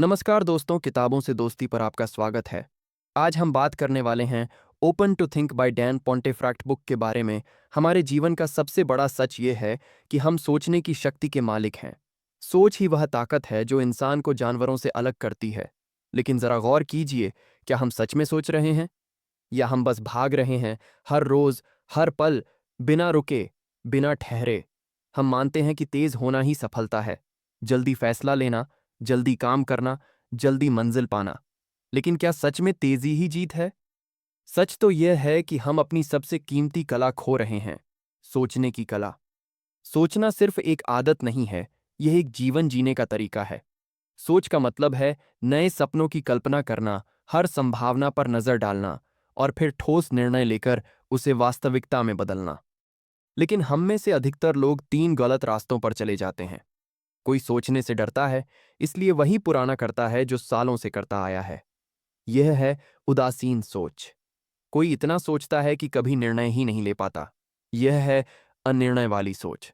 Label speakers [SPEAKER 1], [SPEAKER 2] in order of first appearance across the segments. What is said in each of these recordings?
[SPEAKER 1] नमस्कार दोस्तों, किताबों से दोस्ती पर आपका स्वागत है। आज हम बात करने वाले हैं open to think by Dan Pontefract book के बारे में। हमारे जीवन का सबसे बड़ा सच ये है कि हम सोचने की शक्ति के मालिक हैं। सोच ही वह ताकत है जो इंसान को जानवरों से अलग करती है। लेकिन जरा गौर कीजिए, क्या हम सच में सोच रहे हैं या हम बस भाग रहे हैं? हर रोज, हर पल, बिना रुके, बिना ठहरे। हम मानते हैं कि तेज होना ही सफलता है, जल्दी फैसला लेना, जल्दी काम करना, जल्दी मंजिल पाना। लेकिन क्या सच में तेजी ही जीत है? सच तो यह है कि हम अपनी सबसे कीमती कला खो रहे हैं, सोचने की कला। सोचना सिर्फ एक आदत नहीं है, यह एक जीवन जीने का तरीका है। सोच का मतलब है नए सपनों की कल्पना करना, हर संभावना पर नजर डालना और फिर ठोस निर्णय लेकर उसे वास्तविकता में बदलना। लेकिन हम में से अधिकतर लोग तीन गलत रास्तों पर चले जाते हैं। कोई सोचने से डरता है, इसलिए वही पुराना करता है जो सालों से करता आया है। यह है उदासीन सोच। कोई इतना सोचता है कि कभी निर्णय ही नहीं ले पाता। यह है अनिर्णय वाली सोच।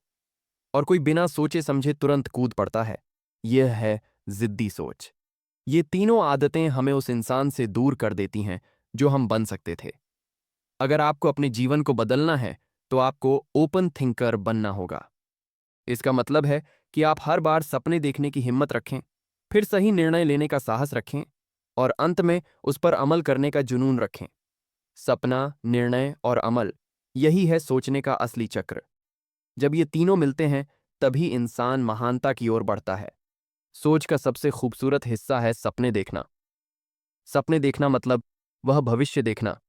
[SPEAKER 1] और कोई बिना सोचे समझे तुरंत कूद पड़ता है। यह है जिद्दी सोच। ये तीनों आदतें हमें उस इंसान से दूर कर देती हैं जो हम बन सकते थे। अगर आपको अपने जीवन को बदलना है, तो आपको ओपन थिंकर बनना होगा। इसका मतलब है कि आप हर बार सपने देखने की हिम्मत रखें, फिर सही निर्णय लेने का साहस रखें और अंत में उस पर अमल करने का जुनून रखें। सपना, निर्णय और अमल, यही है सोचने का असली चक्र। जब ये तीनों मिलते हैं, तभी इंसान महानता की ओर बढ़ता है। सोच का सबसे खूबसूरत हिस्सा है सपने देखना। सपने देखना मतलब वह भविष्य देखना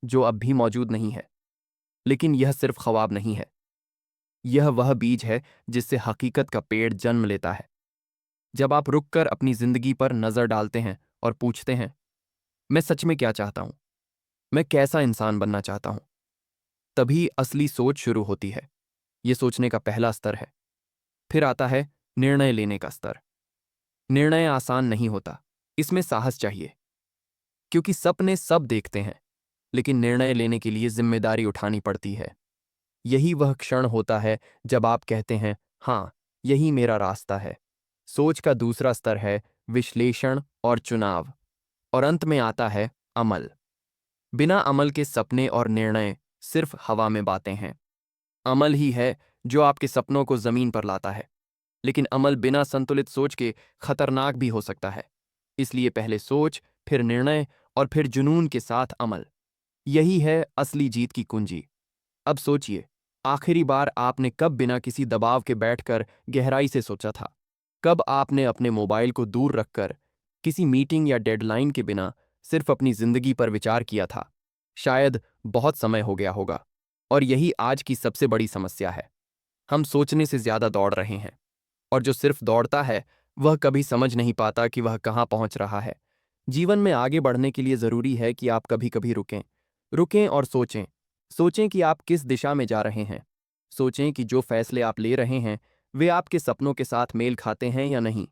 [SPEAKER 1] जो अब भी मौजूद नहीं है। लेकिन यह सिर्फ ख्वाब नहीं है, यह वह बीज है जिससे हकीकत का पेड़ जन्म लेता है। जब आप रुककर अपनी जिंदगी पर नजर डालते हैं और पूछते हैं, मैं सच में क्या चाहता हूं, मैं कैसा इंसान बनना चाहता हूं, तभी असली सोच शुरू होती है। यह सोचने का पहला स्तर है। फिर आता है निर्णय लेने का स्तर। निर्णय आसान नहीं होता, इसमें साहस चाहिए, क्योंकि सपने सब देखते हैं, लेकिन निर्णय लेने के लिए जिम्मेदारी उठानी पड़ती है। यही वह क्षण होता है जब आप कहते हैं, हाँ, यही मेरा रास्ता है। सोच का दूसरा स्तर है विश्लेषण और चुनाव। और अंत में आता है अमल। बिना अमल के सपने और निर्णय सिर्फ हवा में बातें हैं। अमल ही है जो आपके सपनों को जमीन पर लाता है। लेकिन अमल बिना संतुलित सोच के खतरनाक भी हो सकता है। इसलिए पहले सोच, फिर निर्णय और फिर जुनून के साथ अमल। यही है असली जीत की कुंजी। अब सोचिए, आखिरी बार आपने कब बिना किसी दबाव के बैठकर गहराई से सोचा था? कब आपने अपने मोबाइल को दूर रखकर, किसी मीटिंग या डेडलाइन के बिना सिर्फ अपनी जिंदगी पर विचार किया था? शायद बहुत समय हो गया होगा। और यही आज की सबसे बड़ी समस्या है। हम सोचने से ज्यादा दौड़ रहे हैं, और जो सिर्फ दौड़ता है वह कभी समझ नहीं पाता कि वह कहाँ पहुंच रहा है। जीवन में आगे बढ़ने के लिए जरूरी है कि आप कभी कभी रुकें। रुकें और सोचें। सोचें कि आप किस दिशा में जा रहे हैं। सोचें कि जो फैसले आप ले रहे हैं वे आपके सपनों के साथ मेल खाते हैं या नहीं।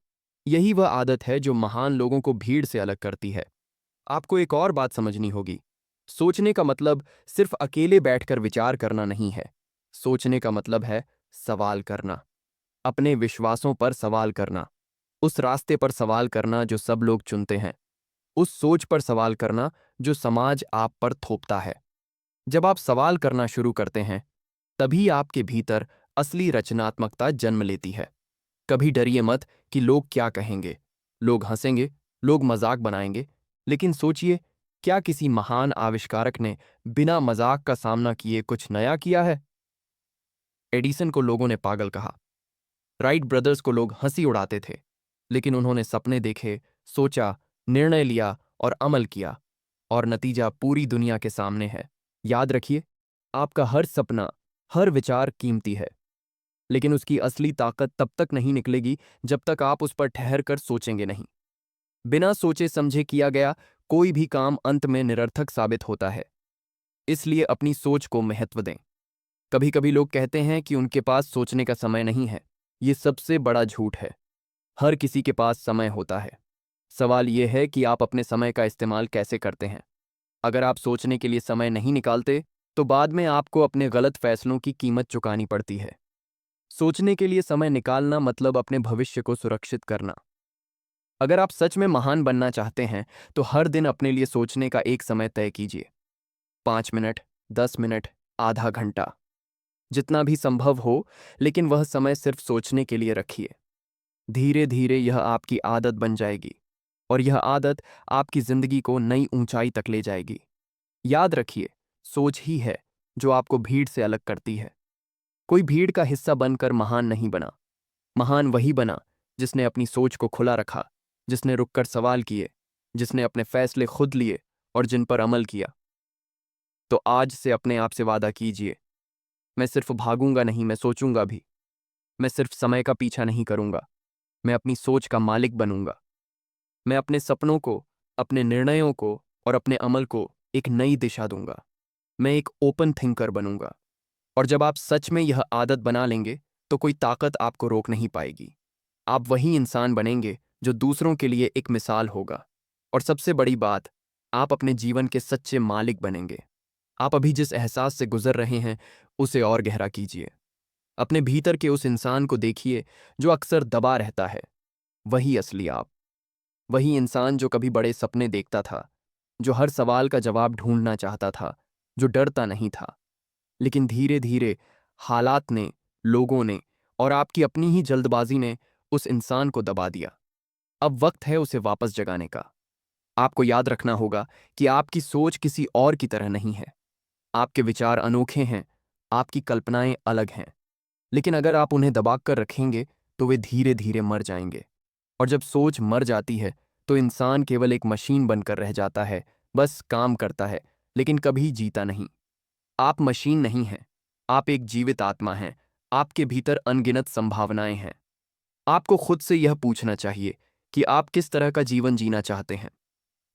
[SPEAKER 1] यही वह आदत है जो महान लोगों को भीड़ से अलग करती है। आपको एक और बात समझनी होगी। सोचने का मतलब सिर्फ अकेले बैठकर विचार करना नहीं है। सोचने का मतलब है सवाल करना। अपने विश्वासों पर सवाल करना। उस रास्ते पर सवाल करना जो सब लोग चुनते हैं। उस सोच पर सवाल करना जो समाज आप पर थोपता है। जब आप सवाल करना शुरू करते हैं, तभी आपके भीतर असली रचनात्मकता जन्म लेती है। कभी डरिए मत कि लोग क्या कहेंगे। लोग हंसेंगे, लोग मजाक बनाएंगे। लेकिन सोचिए, क्या किसी महान आविष्कारक ने बिना मजाक का सामना किए कुछ नया किया है? एडिसन को लोगों ने पागल कहा। राइट ब्रदर्स को लोग हंसी उड़ाते थे। लेकिन उन्होंने सपने देखे, सोचा, निर्णय लिया और अमल किया। और नतीजा पूरी दुनिया के सामने है। याद रखिए, आपका हर सपना, हर विचार कीमती है। लेकिन उसकी असली ताकत तब तक नहीं निकलेगी जब तक आप उस पर ठहर कर सोचेंगे नहीं। बिना सोचे समझे किया गया कोई भी काम अंत में निरर्थक साबित होता है। इसलिए अपनी सोच को महत्व दें। कभी कभी लोग कहते हैं कि उनके पास सोचने का समय नहीं है। ये सबसे बड़ा झूठ है। हर किसी के पास समय होता है। सवाल यह है कि आप अपने समय का इस्तेमाल कैसे करते हैं। अगर आप सोचने के लिए समय नहीं निकालते, तो बाद में आपको अपने गलत फैसलों की कीमत चुकानी पड़ती है। सोचने के लिए समय निकालना मतलब अपने भविष्य को सुरक्षित करना। अगर आप सच में महान बनना चाहते हैं तो हर दिन अपने लिए सोचने का एक समय तय कीजिए। 5 मिनट, 10 मिनट, आधा घंटा, जितना भी संभव हो, लेकिन वह समय सिर्फ सोचने के लिए रखिए। धीरे धीरे यह आपकी आदत बन जाएगी और यह आदत आपकी जिंदगी को नई ऊंचाई तक ले जाएगी। याद रखिए, सोच ही है जो आपको भीड़ से अलग करती है। कोई भीड़ का हिस्सा बनकर महान नहीं बना। महान वही बना जिसने अपनी सोच को खुला रखा, जिसने रुककर सवाल किए, जिसने अपने फैसले खुद लिए और जिन पर अमल किया। तो आज से अपने आप से वादा कीजिए, मैं सिर्फ भागूंगा नहीं, मैं सोचूंगा भी। मैं सिर्फ समय का पीछा नहीं करूंगा, मैं अपनी सोच का मालिक बनूंगा। मैं अपने सपनों को, अपने निर्णयों को और अपने अमल को एक नई दिशा दूंगा। मैं एक ओपन थिंकर बनूंगा। और जब आप सच में यह आदत बना लेंगे तो कोई ताकत आपको रोक नहीं पाएगी। आप वही इंसान बनेंगे जो दूसरों के लिए एक मिसाल होगा। और सबसे बड़ी बात, आप अपने जीवन के सच्चे मालिक बनेंगे। आप अभी जिस एहसास से गुजर रहे हैं उसे और गहरा कीजिए। अपने भीतर के उस इंसान को देखिए जो अक्सर दबा रहता है। वही असली आप। वही इंसान जो कभी बड़े सपने देखता था, जो हर सवाल का जवाब ढूंढना चाहता था, जो डरता नहीं था। लेकिन धीरे धीरे हालात ने, लोगों ने और आपकी अपनी ही जल्दबाजी ने उस इंसान को दबा दिया। अब वक्त है उसे वापस जगाने का। आपको याद रखना होगा कि आपकी सोच किसी और की तरह नहीं है। आपके विचार अनोखे हैं, आपकी कल्पनाएं अलग हैं। लेकिन अगर आप उन्हें दबाकर रखेंगे तो वे धीरे धीरे मर जाएंगे। और जब सोच मर जाती है तो इंसान केवल एक मशीन बनकर रह जाता है, बस काम करता है लेकिन कभी जीता नहीं। आप मशीन नहीं हैं, आप एक जीवित आत्मा हैं। आपके भीतर अनगिनत संभावनाएं हैं। आपको खुद से यह पूछना चाहिए कि आप किस तरह का जीवन जीना चाहते हैं।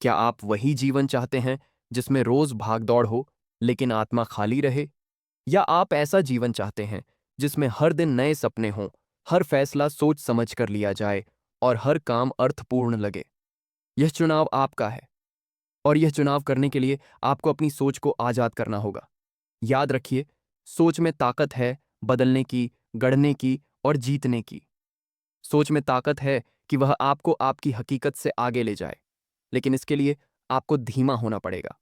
[SPEAKER 1] क्या आप वही जीवन चाहते हैं जिसमें रोज भागदौड़ हो लेकिन आत्मा खाली रहे? या आप ऐसा जीवन चाहते हैं जिसमें हर दिन नए सपने हों, हर फैसला सोच समझ कर लिया जाए और हर काम अर्थपूर्ण लगे? यह चुनाव आपका है और यह चुनाव करने के लिए आपको अपनी सोच को आजाद करना होगा। याद रखिए, सोच में ताकत है बदलने की, गढ़ने की और जीतने की। सोच में ताकत है कि वह आपको आपकी हकीकत से आगे ले जाए। लेकिन इसके लिए आपको धीमा होना पड़ेगा।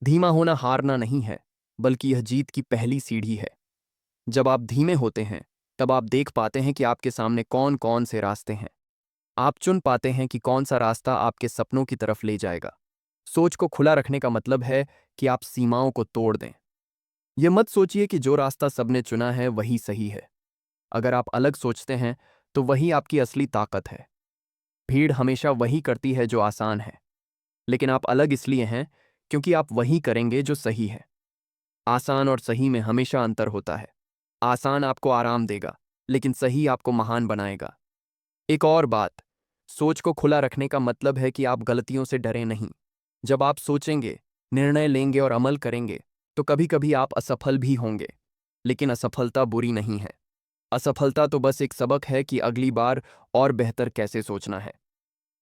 [SPEAKER 1] धीमा होना हारना नहीं है, बल्कि यह जीत की पहली सीढ़ी है। जब आप धीमे होते हैं तब आप देख पाते हैं कि आपके सामने कौन कौन से रास्ते हैं। आप चुन पाते हैं कि कौन सा रास्ता आपके सपनों की तरफ ले जाएगा। सोच को खुला रखने का मतलब है कि आप सीमाओं को तोड़ दें। यह मत सोचिए कि जो रास्ता सबने चुना है वही सही है। अगर आप अलग सोचते हैं तो वही आपकी असली ताकत है। भीड़ हमेशा वही करती है जो आसान है, लेकिन आप अलग इसलिए हैं क्योंकि आप वही करेंगे जो सही है। आसान और सही में हमेशा अंतर होता है। आसान आपको आराम देगा, लेकिन सही आपको महान बनाएगा। एक और बात, सोच को खुला रखने का मतलब है कि आप गलतियों से डरे नहीं। जब आप सोचेंगे, निर्णय लेंगे और अमल करेंगे तो कभी कभी आप असफल भी होंगे। लेकिन असफलता बुरी नहीं है। असफलता तो बस एक सबक है कि अगली बार और बेहतर कैसे सोचना है।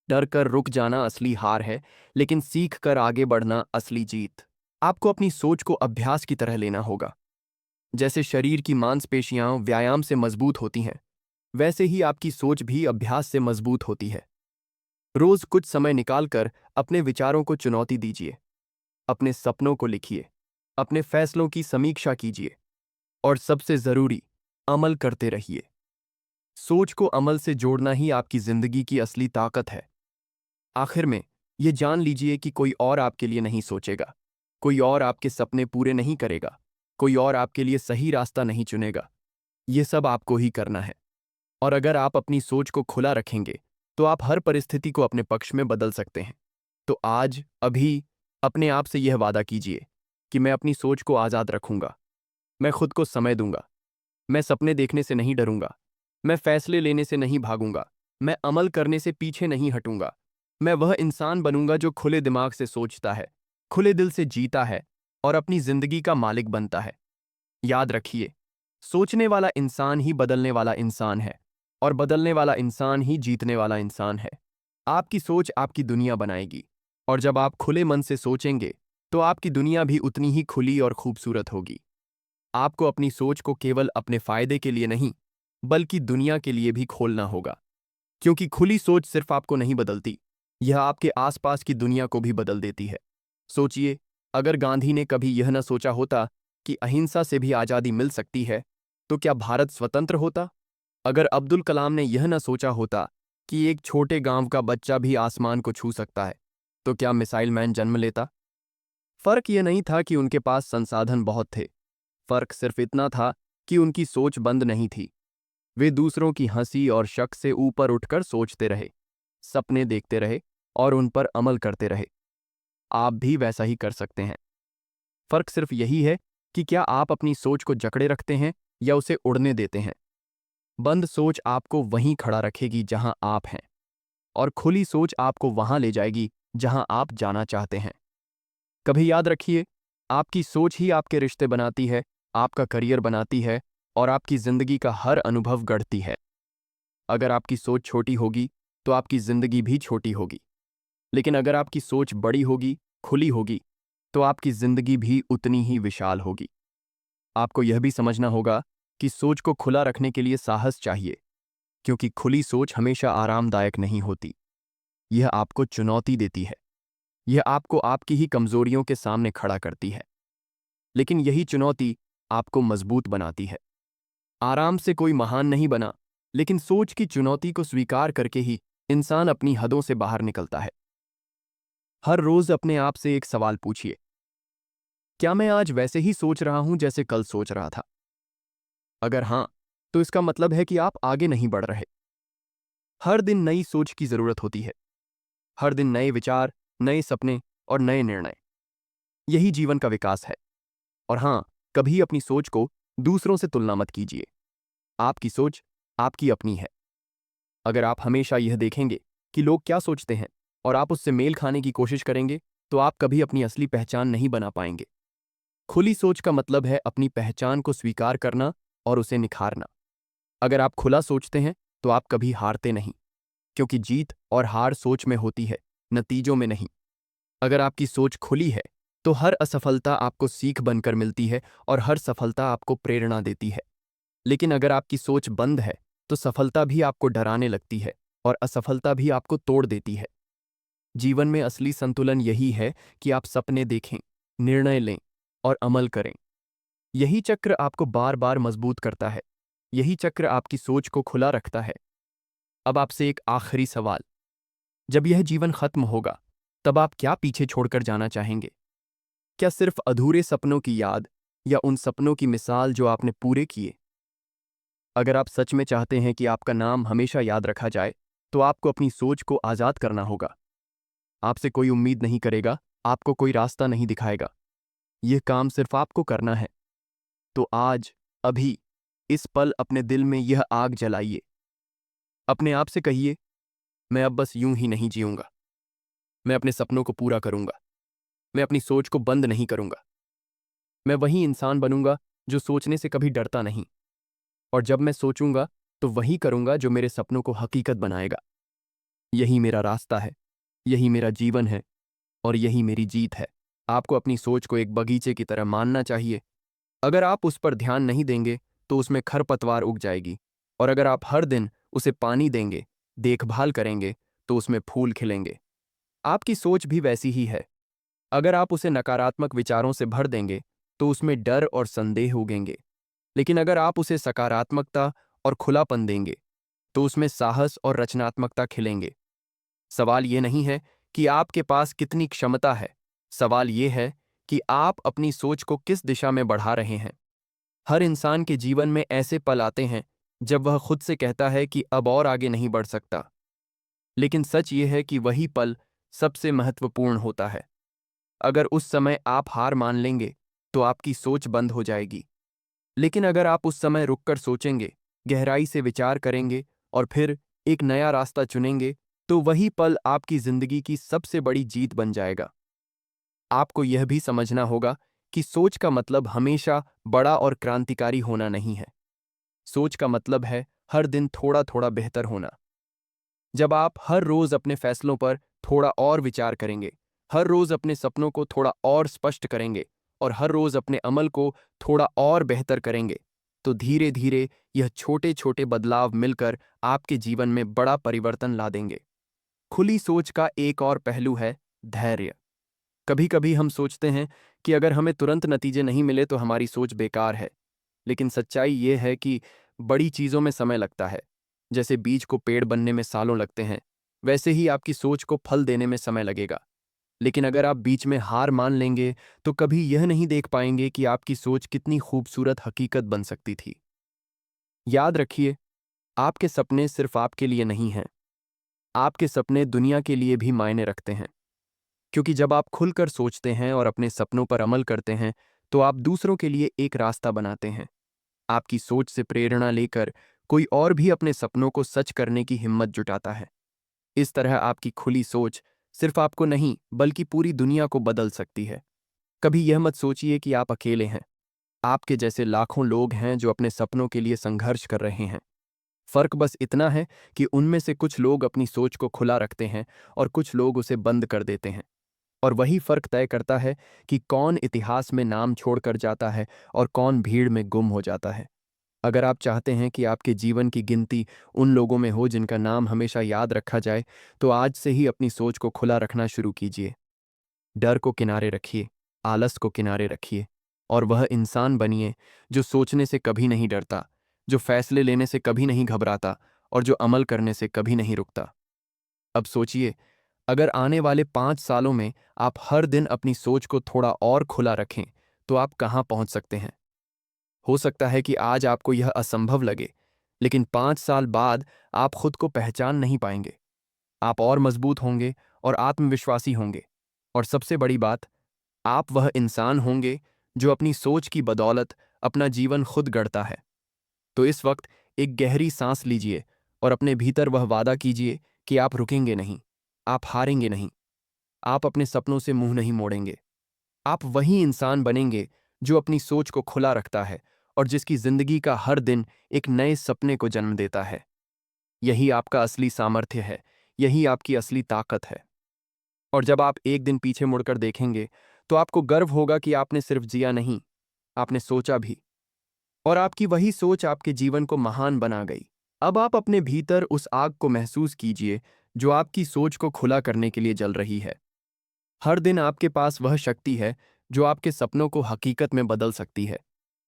[SPEAKER 1] डर कर रुक जाना असली हार है, लेकिन सीख कर आगे बढ़ना असली जीत। आपको अपनी सोच को अभ्यास की तरह लेना होगा। जैसे शरीर की मांसपेशियां व्यायाम से मजबूत होती हैं, वैसे ही आपकी सोच भी अभ्यास से मजबूत होती है। रोज कुछ समय निकालकर अपने विचारों को चुनौती दीजिए, अपने सपनों को लिखिए, अपने फैसलों की समीक्षा कीजिए और सबसे जरूरी, अमल करते रहिए। सोच को अमल से जोड़ना ही आपकी जिंदगी की असली ताकत है। आखिर में, ये जान लीजिए कि कोई और आपके लिए नहीं सोचेगा, कोई और आपके सपने पूरे नहीं करेगा, कोई और आपके लिए सही रास्ता नहीं चुनेगा। ये सब आपको ही करना है। और अगर आप अपनी सोच को खुला रखेंगे तो आप हर परिस्थिति को अपने पक्ष में बदल सकते हैं। तो आज, अभी, अपने आप से यह वादा कीजिए कि मैं अपनी सोच को आज़ाद रखूंगा। मैं खुद को समय दूंगा। मैं सपने देखने से नहीं डरूंगा। मैं फैसले लेने से नहीं भागूंगा। मैं अमल करने से पीछे नहीं हटूंगा। मैं वह इंसान बनूंगा जो खुले दिमाग से सोचता है, खुले दिल से जीता है और अपनी जिंदगी का मालिक बनता है। याद रखिए, सोचने वाला इंसान ही बदलने वाला इंसान है और बदलने वाला इंसान ही जीतने वाला इंसान है। आपकी सोच आपकी दुनिया बनाएगी और जब आप खुले मन से सोचेंगे तो आपकी दुनिया भी उतनी ही खुली और खूबसूरत होगी। आपको अपनी सोच को केवल अपने फायदे के लिए नहीं, बल्कि दुनिया के लिए भी खोलना होगा। क्योंकि खुली सोच सिर्फ आपको नहीं बदलती, यह आपके आसपास की दुनिया को भी बदल देती है। सोचिए, अगर गांधी ने कभी यह न सोचा होता कि अहिंसा से भी आज़ादी मिल सकती है, तो क्या भारत स्वतंत्र होता? अगर अब्दुल कलाम ने यह न सोचा होता कि एक छोटे गांव का बच्चा भी आसमान को छू सकता है, तो क्या मिसाइल मैन जन्म लेता? फर्क यह नहीं था कि उनके पास संसाधन बहुत थे। फर्क सिर्फ इतना था कि उनकी सोच बंद नहीं थी। वे दूसरों की हंसी और शक से ऊपर उठकर सोचते रहे, सपने देखते रहे और उन पर अमल करते रहे। आप भी वैसा ही कर सकते हैं। फर्क सिर्फ यही है कि क्या आप अपनी सोच को जकड़े रखते हैं या उसे उड़ने देते हैं। बंद सोच आपको वहीं खड़ा रखेगी जहां आप हैं, और खुली सोच आपको वहां ले जाएगी जहां आप जाना चाहते हैं। कभी याद रखिए, आपकी सोच ही आपके रिश्ते बनाती है, आपका करियर बनाती है और आपकी जिंदगी का हर अनुभव गढ़ती है। अगर आपकी सोच छोटी होगी तो आपकी जिंदगी भी छोटी होगी, लेकिन अगर आपकी सोच बड़ी होगी, खुली होगी, तो आपकी जिंदगी भी उतनी ही विशाल होगी। आपको यह भी समझना होगा कि सोच को खुला रखने के लिए साहस चाहिए, क्योंकि खुली सोच हमेशा आरामदायक नहीं होती। यह आपको चुनौती देती है, यह आपको आपकी ही कमजोरियों के सामने खड़ा करती है, लेकिन यही चुनौती आपको मजबूत बनाती है। आराम से कोई महान नहीं बना, लेकिन सोच की चुनौती को स्वीकार करके ही इंसान अपनी हदों से बाहर निकलता है। हर रोज अपने आप से एक सवाल पूछिए, क्या मैं आज वैसे ही सोच रहा हूं जैसे कल सोच रहा था? अगर हां, तो इसका मतलब है कि आप आगे नहीं बढ़ रहे। हर दिन नई सोच की जरूरत होती है, हर दिन नए विचार, नए सपने और नए निर्णय। यही जीवन का विकास है। और हां, कभी अपनी सोच को दूसरों से तुलना मत कीजिए। आपकी सोच आपकी अपनी है। अगर आप हमेशा यह देखेंगे कि लोग क्या सोचते हैं और आप उससे मेल खाने की कोशिश करेंगे, तो आप कभी अपनी असली पहचान नहीं बना पाएंगे। खुली सोच का मतलब है अपनी पहचान को स्वीकार करना और उसे निखारना। अगर आप खुला सोचते हैं तो आप कभी हारते नहीं, क्योंकि जीत और हार सोच में होती है, नतीजों में नहीं। अगर आपकी सोच खुली है तो हर असफलता आपको सीख बनकर मिलती है और हर सफलता आपको प्रेरणा देती है। लेकिन अगर आपकी सोच बंद है तो सफलता भी आपको डराने लगती है और असफलता भी आपको तोड़ देती है। जीवन में असली संतुलन यही है कि आप सपने देखें, निर्णय लें और अमल करें। यही चक्र आपको बार बार मजबूत करता है। यही चक्र आपकी सोच को खुला रखता है। अब आपसे एक आखिरी सवाल, जब यह जीवन खत्म होगा, तब आप क्या पीछे छोड़कर जाना चाहेंगे? क्या सिर्फ अधूरे सपनों की याद या उन सपनों की मिसाल जो आपने पूरे किए? अगर आप सच में चाहते हैं कि आपका नाम हमेशा याद रखा जाए, तो आपको अपनी सोच को आज़ाद करना होगा। आपसे कोई उम्मीद नहीं करेगा, आपको कोई रास्ता नहीं दिखाएगा। यह काम सिर्फ आपको करना है। तो आज, अभी, इस पल अपने दिल में यह आग जलाइए। अपने आप से कहिए, मैं अब बस यूं ही नहीं जीऊंगा। मैं अपने सपनों को पूरा करूंगा। मैं अपनी सोच को बंद नहीं करूंगा। मैं वही इंसान बनूंगा जो सोचने से कभी डरता नहीं। और जब मैं सोचूंगा, तो वही करूंगा जो मेरे सपनों को हकीकत बनाएगा। यही मेरा रास्ता है, यही मेरा जीवन है और यही मेरी जीत है। आपको अपनी सोच को एक बगीचे की तरह मानना चाहिए। अगर आप उस पर ध्यान नहीं देंगे तो उसमें खरपतवार उग जाएगी, और अगर आप हर दिन उसे पानी देंगे, देखभाल करेंगे, तो उसमें फूल खिलेंगे। आपकी सोच भी वैसी ही है। अगर आप उसे नकारात्मक विचारों से भर देंगे, तो उसमें डर और संदेह उगेंगे। लेकिन अगर आप उसे सकारात्मकता और खुलापन देंगे, तो उसमें साहस और रचनात्मकता खिलेंगे। सवाल ये नहीं है कि आपके पास कितनी क्षमता है, सवाल ये है कि आप अपनी सोच को किस दिशा में बढ़ा रहे हैं। हर इंसान के जीवन में ऐसे पल आते हैं जब वह खुद से कहता है कि अब और आगे नहीं बढ़ सकता, लेकिन सच ये है कि वही पल सबसे महत्वपूर्ण होता है। अगर उस समय आप हार मान लेंगे, तो आपकी सोच बंद हो जाएगी। लेकिन अगर आप उस समय रुककर सोचेंगे, गहराई से विचार करेंगे और फिर एक नया रास्ता चुनेंगे, तो वही पल आपकी जिंदगी की सबसे बड़ी जीत बन जाएगा। आपको यह भी समझना होगा कि सोच का मतलब हमेशा बड़ा और क्रांतिकारी होना नहीं है। सोच का मतलब है हर दिन थोड़ा थोड़ा बेहतर होना। जब आप हर रोज अपने फैसलों पर थोड़ा और विचार करेंगे, हर रोज अपने सपनों को थोड़ा और स्पष्ट करेंगे और हर रोज अपने अमल को थोड़ा और बेहतर करेंगे, तो धीरे धीरे यह छोटे छोटे बदलाव मिलकर आपके जीवन में बड़ा परिवर्तन ला देंगे। खुली सोच का एक और पहलू है धैर्य। कभी कभी हम सोचते हैं कि अगर हमें तुरंत नतीजे नहीं मिले तो हमारी सोच बेकार है। लेकिन सच्चाई ये है कि बड़ी चीज़ों में समय लगता है। जैसे बीज को पेड़ बनने में सालों लगते हैं, वैसे ही आपकी सोच को फल देने में समय लगेगा। लेकिन अगर आप बीच में हार मान लेंगे तो कभी यह नहीं देख पाएंगे कि आपकी सोच कितनी खूबसूरत हकीकत बन सकती थी। याद रखिए, आपके सपने सिर्फ आपके लिए नहीं हैं। आपके सपने दुनिया के लिए भी मायने रखते हैं। क्योंकि जब आप खुलकर सोचते हैं और अपने सपनों पर अमल करते हैं, तो आप दूसरों के लिए एक रास्ता बनाते हैं। आपकी सोच से प्रेरणा लेकर कोई और भी अपने सपनों को सच करने की हिम्मत जुटाता है। इस तरह आपकी खुली सोच सिर्फ आपको नहीं बल्कि पूरी दुनिया को बदल सकती है। कभी यह मत सोचिए कि आप अकेले हैं। आपके जैसे लाखों लोग हैं जो अपने सपनों के लिए संघर्ष कर रहे हैं। फर्क बस इतना है कि उनमें से कुछ लोग अपनी सोच को खुला रखते हैं और कुछ लोग उसे बंद कर देते हैं। और वही फर्क तय करता है कि कौन इतिहास में नाम छोड़कर जाता है और कौन भीड़ में गुम हो जाता है। अगर आप चाहते हैं कि आपके जीवन की गिनती उन लोगों में हो जिनका नाम हमेशा याद रखा जाए, तो आज से ही अपनी सोच को खुला रखना शुरू कीजिए। डर को किनारे रखिए, आलस को किनारे रखिए, और वह इंसान बनिए जो सोचने से कभी नहीं डरता, जो फैसले लेने से कभी नहीं घबराता और जो अमल करने से कभी नहीं रुकता। अब सोचिए, अगर आने वाले 5 सालों में आप हर दिन अपनी सोच को थोड़ा और खुला रखें, तो आप कहाँ पहुंच सकते हैं। हो सकता है कि आज आपको यह असंभव लगे, लेकिन 5 साल बाद आप खुद को पहचान नहीं पाएंगे। आप और मजबूत होंगे और आत्मविश्वासी होंगे। और सबसे बड़ी बात, आप वह इंसान होंगे जो अपनी सोच की बदौलत अपना जीवन खुद गढ़ता है। तो इस वक्त एक गहरी सांस लीजिए और अपने भीतर वह वादा कीजिए कि आप रुकेंगे नहीं, आप हारेंगे नहीं, आप अपने सपनों से मुंह नहीं मोड़ेंगे। आप वही इंसान बनेंगे जो अपनी सोच को खुला रखता है और जिसकी जिंदगी का हर दिन एक नए सपने को जन्म देता है। यही आपका असली सामर्थ्य है, यही आपकी असली ताकत है। और जब आप एक दिन पीछे मुड़कर देखेंगे, तो आपको गर्व होगा कि आपने सिर्फ जिया नहीं, आपने सोचा भी। और आपकी वही सोच आपके जीवन को महान बना गई। अब आप अपने भीतर उस आग को महसूस कीजिए जो आपकी सोच को खुला करने के लिए जल रही है। हर दिन आपके पास वह शक्ति है जो आपके सपनों को हकीकत में बदल सकती है।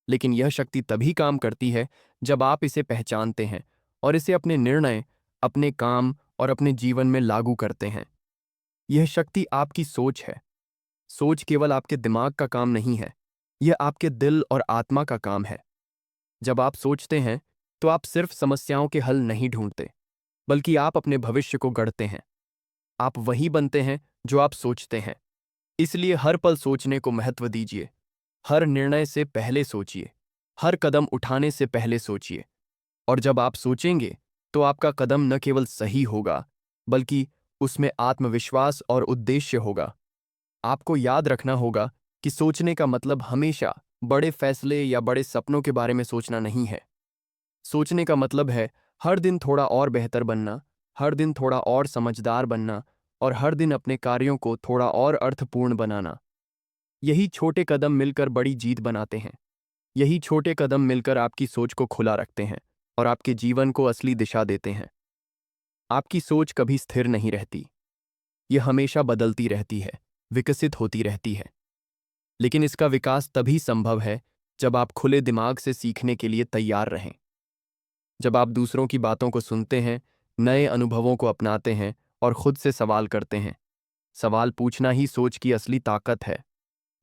[SPEAKER 1] लेकिन यह शक्ति तभी काम करती है जब आप इसे पहचानते हैं और इसे अपने निर्णय, अपने काम और अपने जीवन में लागू करते हैं। यह शक्ति आपकी सोच है। सोच केवल आपके दिमाग का काम नहीं है, यह आपके दिल और आत्मा का काम है। जब आप सोचते हैं, तो आप सिर्फ समस्याओं के हल नहीं ढूंढते, बल्कि आप अपने भविष्य को गढ़ते हैं। आप वही बनते हैं जो आप सोचते हैं। इसलिए हर पल सोचने को महत्व दीजिए। हर निर्णय से पहले सोचिए, हर कदम उठाने से पहले सोचिए। और जब आप सोचेंगे, तो आपका कदम न केवल सही होगा, बल्कि उसमें आत्मविश्वास और उद्देश्य होगा। आपको याद रखना होगा कि सोचने का मतलब हमेशा बड़े फैसले या बड़े सपनों के बारे में सोचना नहीं है। सोचने का मतलब है हर दिन थोड़ा और बेहतर बनना, हर दिन थोड़ा और समझदार बनना और हर दिन अपने कार्यों को थोड़ा और अर्थपूर्ण बनाना। यही छोटे कदम मिलकर बड़ी जीत बनाते हैं। यही छोटे कदम मिलकर आपकी सोच को खुला रखते हैं और आपके जीवन को असली दिशा देते हैं। आपकी सोच कभी स्थिर नहीं रहती, यह हमेशा बदलती रहती है, विकसित होती रहती है। लेकिन इसका विकास तभी संभव है जब आप खुले दिमाग से सीखने के लिए तैयार रहें। जब आप दूसरों की बातों को सुनते हैं, नए अनुभवों को अपनाते हैं और खुद से सवाल करते हैं। सवाल पूछना ही सोच की असली ताकत है।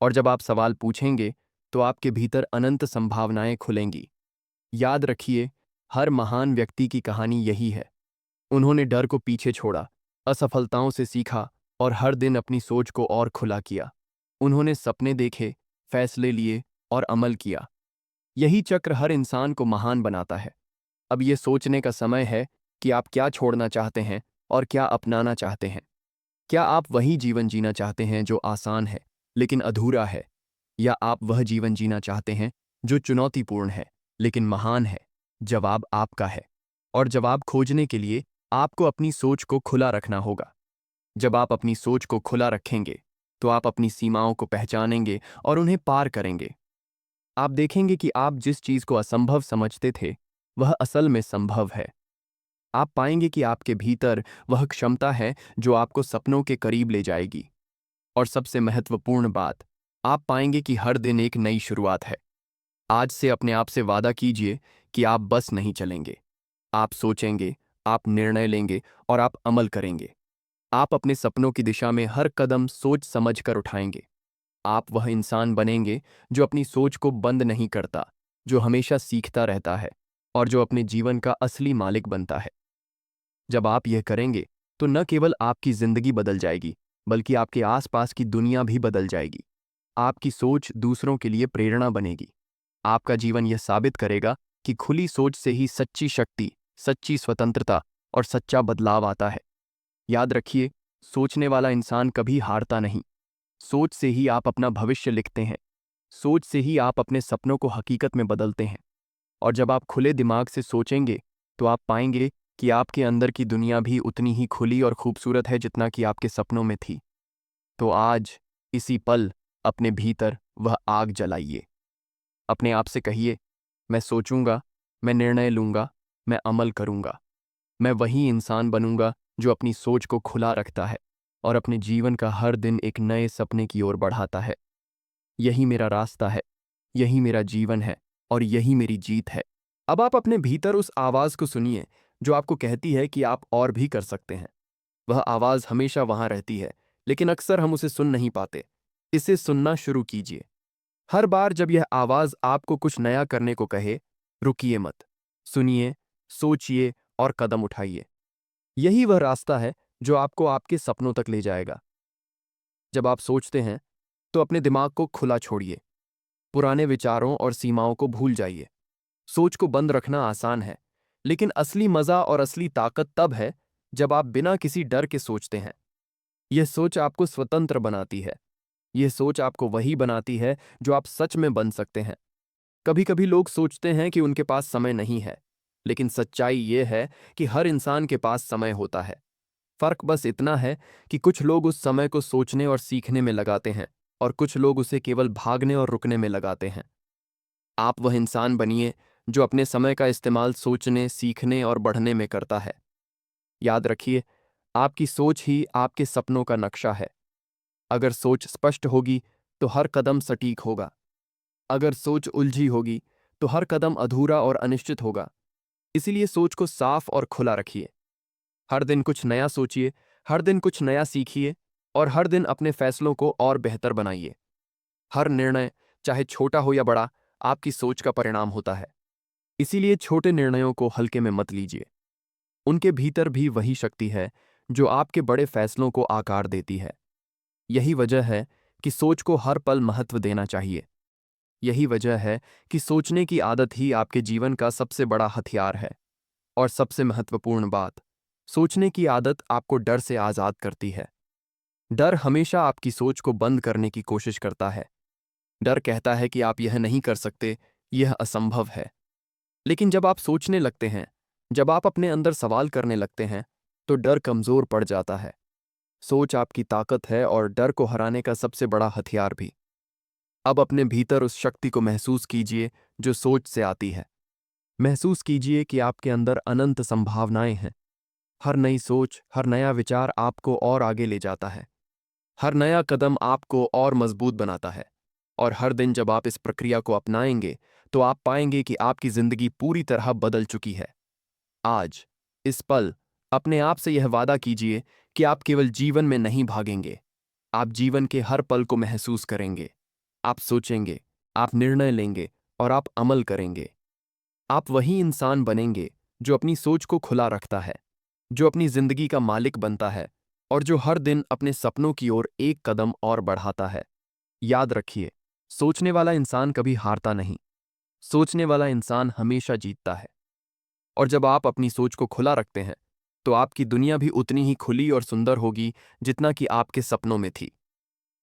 [SPEAKER 1] और जब आप सवाल पूछेंगे, तो आपके भीतर अनंत संभावनाएं खुलेंगी। याद रखिए, हर महान व्यक्ति की कहानी यही है। उन्होंने डर को पीछे छोड़ा, असफलताओं से सीखा और हर दिन अपनी सोच को और खुला किया। उन्होंने सपने देखे, फैसले लिए और अमल किया। यही चक्र हर इंसान को महान बनाता है। अब ये सोचने का समय है कि आप क्या छोड़ना चाहते हैं और क्या अपनाना चाहते हैं। क्या आप वही जीवन जीना चाहते हैं जो आसान है लेकिन अधूरा है, या आप वह जीवन जीना चाहते हैं जो चुनौतीपूर्ण है लेकिन महान है? जवाब आपका है। और जवाब खोजने के लिए आपको अपनी सोच को खुला रखना होगा। जब आप अपनी सोच को खुला रखेंगे, तो आप अपनी सीमाओं को पहचानेंगे और उन्हें पार करेंगे। आप देखेंगे कि आप जिस चीज को असंभव समझते थे वह असल में संभव है। आप पाएंगे कि आपके भीतर वह क्षमता है जो आपको सपनों के करीब ले जाएगी। और सबसे महत्वपूर्ण बात, आप पाएंगे कि हर दिन एक नई शुरुआत है। आज से अपने आप से वादा कीजिए कि आप बस नहीं चलेंगे। आप सोचेंगे, आप निर्णय लेंगे और आप अमल करेंगे। आप अपने सपनों की दिशा में हर कदम सोच समझ कर उठाएंगे। आप वह इंसान बनेंगे जो अपनी सोच को बंद नहीं करता, जो हमेशा सीखता रहता है और जो अपने जीवन का असली मालिक बनता है। जब आप यह करेंगे तो न केवल आपकी जिंदगी बदल जाएगी, बल्कि आपके आसपास की दुनिया भी बदल जाएगी। आपकी सोच दूसरों के लिए प्रेरणा बनेगी। आपका जीवन यह साबित करेगा कि खुली सोच से ही सच्ची शक्ति, सच्ची स्वतंत्रता और सच्चा बदलाव आता है। याद रखिए, सोचने वाला इंसान कभी हारता नहीं। सोच से ही आप अपना भविष्य लिखते हैं। सोच से ही आप अपने सपनों को हकीकत में बदलते हैं। और जब आप खुले दिमाग से सोचेंगे तो आप पाएंगे कि आपके अंदर की दुनिया भी उतनी ही खुली और खूबसूरत है जितना कि आपके सपनों में थी। तो आज, इसी पल, अपने भीतर वह आग जलाइए। अपने आप से कहिए, मैं सोचूंगा, मैं निर्णय लूंगा, मैं अमल करूंगा। मैं वही इंसान बनूंगा जो अपनी सोच को खुला रखता है और अपने जीवन का हर दिन एक नए सपने की ओर बढ़ाता है। यही मेरा रास्ता है, यही मेरा जीवन है और यही मेरी जीत है। अब आप अपने भीतर उस आवाज को सुनिए जो आपको कहती है कि आप और भी कर सकते हैं। वह आवाज हमेशा वहां रहती है, लेकिन अक्सर हम उसे सुन नहीं पाते। इसे सुनना शुरू कीजिए। हर बार जब यह आवाज आपको कुछ नया करने को कहे, रुकिए मत। सुनिए, सोचिए और कदम उठाइए। यही वह रास्ता है जो आपको आपके सपनों तक ले जाएगा। जब आप सोचते हैं तो अपने दिमाग को खुला छोड़िए। पुराने विचारों और सीमाओं को भूल जाइए। सोच को बंद रखना आसान है, लेकिन असली मजा और असली ताकत तब है जब आप बिना किसी डर के सोचते हैं। यह सोच आपको स्वतंत्र बनाती है। यह सोच आपको वही बनाती है जो आप सच में बन सकते हैं। कभी कभी लोग सोचते हैं कि उनके पास समय नहीं है, लेकिन सच्चाई यह है कि हर इंसान के पास समय होता है। फर्क बस इतना है कि कुछ लोग उस समय को सोचने और सीखने में लगाते हैं और कुछ लोग उसे केवल भागने और रुकने में लगाते हैं। आप वह इंसान बनिए जो अपने समय का इस्तेमाल सोचने, सीखने और बढ़ने में करता है। याद रखिए, आपकी सोच ही आपके सपनों का नक्शा है। अगर सोच स्पष्ट होगी तो हर कदम सटीक होगा। अगर सोच उलझी होगी तो हर कदम अधूरा और अनिश्चित होगा। इसीलिए सोच को साफ और खुला रखिए। हर दिन कुछ नया सोचिए, हर दिन कुछ नया सीखिए और हर दिन अपने फैसलों को और बेहतर बनाइए। हर निर्णय, चाहे छोटा हो या बड़ा, आपकी सोच का परिणाम होता है। इसीलिए छोटे निर्णयों को हल्के में मत लीजिए। उनके भीतर भी वही शक्ति है जो आपके बड़े फैसलों को आकार देती है। यही वजह है कि सोच को हर पल महत्व देना चाहिए। यही वजह है कि सोचने की आदत ही आपके जीवन का सबसे बड़ा हथियार है। और सबसे महत्वपूर्ण बात, सोचने की आदत आपको डर से आज़ाद करती है। डर हमेशा आपकी सोच को बंद करने की कोशिश करता है। डर कहता है कि आप यह नहीं कर सकते, यह असंभव है। लेकिन जब आप सोचने लगते हैं, जब आप अपने अंदर सवाल करने लगते हैं, तो डर कमजोर पड़ जाता है। सोच आपकी ताकत है और डर को हराने का सबसे बड़ा हथियार भी। अब अपने भीतर उस शक्ति को महसूस कीजिए जो सोच से आती है। महसूस कीजिए कि आपके अंदर अनंत संभावनाएं हैं। हर नई सोच, हर नया विचार आपको और आगे ले जाता है। हर नया कदम आपको और मजबूत बनाता है। और हर दिन जब आप इस प्रक्रिया को अपनाएंगे, तो आप पाएंगे कि आपकी जिंदगी पूरी तरह बदल चुकी है। आज, इस पल, अपने आप से यह वादा कीजिए कि आप केवल जीवन में नहीं भागेंगे। आप जीवन के हर पल को महसूस करेंगे। आप सोचेंगे, आप निर्णय लेंगे और आप अमल करेंगे। आप वही इंसान बनेंगे जो अपनी सोच को खुला रखता है, जो अपनी जिंदगी का मालिक बनता है और जो हर दिन अपने सपनों की ओर एक कदम और बढ़ाता है। याद रखिए, सोचने वाला इंसान कभी हारता नहीं। सोचने वाला इंसान हमेशा जीतता है। और जब आप अपनी सोच को खुला रखते हैं, तो आपकी दुनिया भी उतनी ही खुली और सुंदर होगी जितना कि आपके सपनों में थी।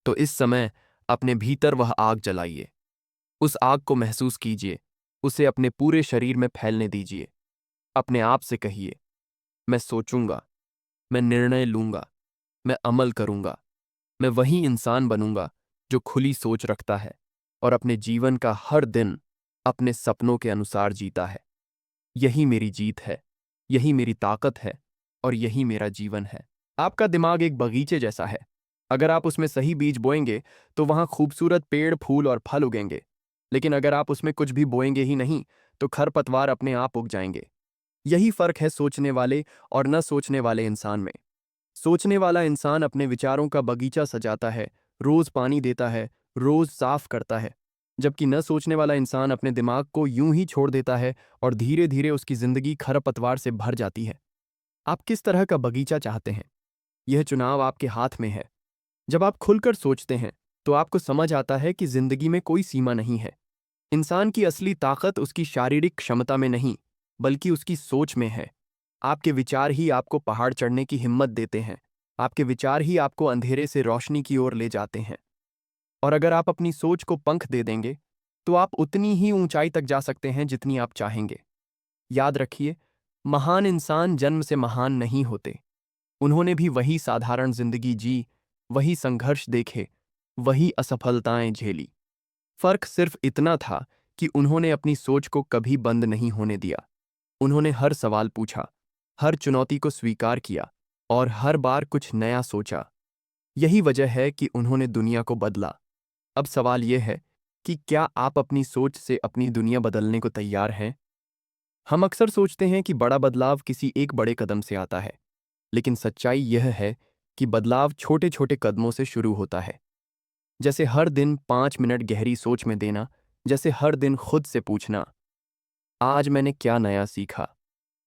[SPEAKER 1] तो इस समय अपने भीतर वह आग जलाइए। उस आग को महसूस कीजिए, उसे अपने पूरे शरीर में फैलने दीजिए। अपने आप से कहिए, मैं सोचूंगा, मैं निर्णय लूंगा, मैं अमल करूंगा। मैं वही इंसान बनूंगा जो खुली सोच रखता है। और अपने जीवन का हर दिन अपने सपनों के अनुसार जीता है। यही मेरी जीत है, यही मेरी ताकत है और यही मेरा जीवन है। आपका दिमाग एक बगीचे जैसा है। अगर आप उसमें सही बीज बोएंगे तो वहां खूबसूरत पेड़, फूल और फल उगेंगे। लेकिन अगर आप उसमें कुछ भी बोएंगे ही नहीं तो खरपतवार अपने आप उग जाएंगे। यही फर्क है सोचने वाले और न सोचने वाले इंसान में। सोचने वाला इंसान अपने विचारों का बगीचा सजाता है, रोज पानी देता है, रोज साफ करता है। जबकि न सोचने वाला इंसान अपने दिमाग को यूं ही छोड़ देता है और धीरे धीरे उसकी जिंदगी खरपतवार से भर जाती है। आप किस तरह का बगीचा चाहते हैं, यह चुनाव आपके हाथ में है। जब आप खुलकर सोचते हैं तो आपको समझ आता है कि जिंदगी में कोई सीमा नहीं है। इंसान की असली ताकत उसकी शारीरिक क्षमता में नहीं, बल्कि उसकी सोच में है। आपके विचार ही आपको पहाड़ चढ़ने की हिम्मत देते हैं। आपके विचार ही आपको अंधेरे से रोशनी की ओर ले जाते हैं। और अगर आप अपनी सोच को पंख दे देंगे तो आप उतनी ही ऊंचाई तक जा सकते हैं जितनी आप चाहेंगे। याद रखिए, महान इंसान जन्म से महान नहीं होते। उन्होंने भी वही साधारण जिंदगी जी, वही संघर्ष देखे, वही असफलताएं झेली। फर्क सिर्फ इतना था कि उन्होंने अपनी सोच को कभी बंद नहीं होने दिया। उन्होंने हर सवाल पूछा, हर चुनौती को स्वीकार किया और हर बार कुछ नया सोचा। यही वजह है कि उन्होंने दुनिया को बदला। अब सवाल यह है कि क्या आप अपनी सोच से अपनी दुनिया बदलने को तैयार हैं? हम अक्सर सोचते हैं कि बड़ा बदलाव किसी एक बड़े कदम से आता है, लेकिन सच्चाई यह है कि बदलाव छोटे छोटे कदमों से शुरू होता है। जैसे हर दिन 5 मिनट गहरी सोच में देना, जैसे हर दिन खुद से पूछना, आज मैंने क्या नया सीखा,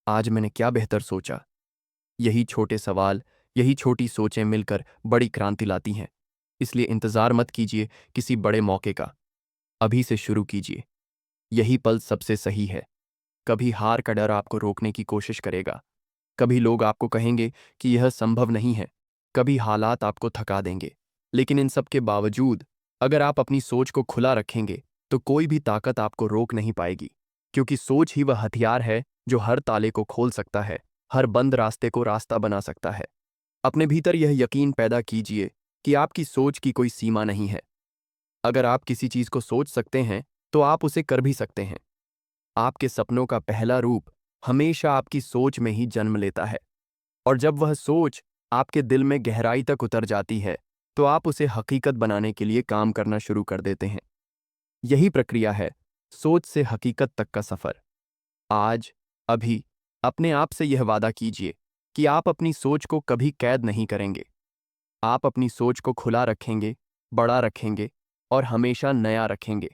[SPEAKER 1] आज मैंने क्या बेहतर सोचा। यही छोटे सवाल, यही छोटी सोचें मिलकर बड़ी क्रांति लाती हैं। इसलिए इंतजार मत कीजिए किसी बड़े मौके का, अभी से शुरू कीजिए। यही पल सबसे सही है। कभी हार का डर आपको रोकने की कोशिश करेगा, कभी लोग आपको कहेंगे कि यह संभव नहीं है, कभी हालात आपको थका देंगे। लेकिन इन सब के बावजूद अगर आप अपनी सोच को खुला रखेंगे तो कोई भी ताकत आपको रोक नहीं पाएगी। क्योंकि सोच ही वह हथियार है जो हर ताले को खोल सकता है, हर बंद रास्ते को रास्ता बना सकता है। अपने भीतर यह यकीन पैदा कीजिए कि आपकी सोच की कोई सीमा नहीं है। अगर आप किसी चीज को सोच सकते हैं तो आप उसे कर भी सकते हैं। आपके सपनों का पहला रूप हमेशा आपकी सोच में ही जन्म लेता है। और जब वह सोच आपके दिल में गहराई तक उतर जाती है तो आप उसे हकीकत बनाने के लिए काम करना शुरू कर देते हैं। यही प्रक्रिया है सोच से हकीकत तक का सफर। आज, अभी, अपने आप से यह वादा कीजिए कि आप अपनी सोच को कभी कैद नहीं करेंगे। आप अपनी सोच को खुला रखेंगे, बड़ा रखेंगे और हमेशा नया रखेंगे।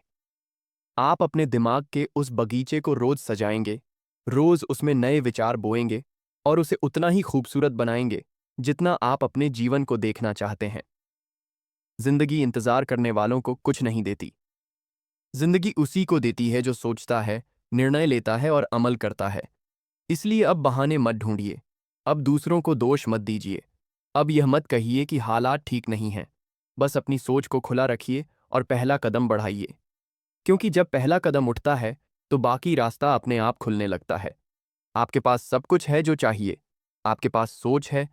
[SPEAKER 1] आप अपने दिमाग के उस बगीचे को रोज सजाएंगे, रोज उसमें नए विचार बोएंगे और उसे उतना ही खूबसूरत बनाएंगे जितना आप अपने जीवन को देखना चाहते हैं। जिंदगी इंतजार करने वालों को कुछ नहीं देती। जिंदगी उसी को देती है जो सोचता है, निर्णय लेता है और अमल करता है। इसलिए अब बहाने मत ढूंढिए, अब दूसरों को दोष मत दीजिए, अब यह मत कहिए कि हालात ठीक नहीं हैं। बस अपनी सोच को खुला रखिए और पहला कदम बढ़ाइए। क्योंकि जब पहला कदम उठता है तो बाकी रास्ता अपने आप खुलने लगता है। आपके पास सब कुछ है जो चाहिए। आपके पास सोच है,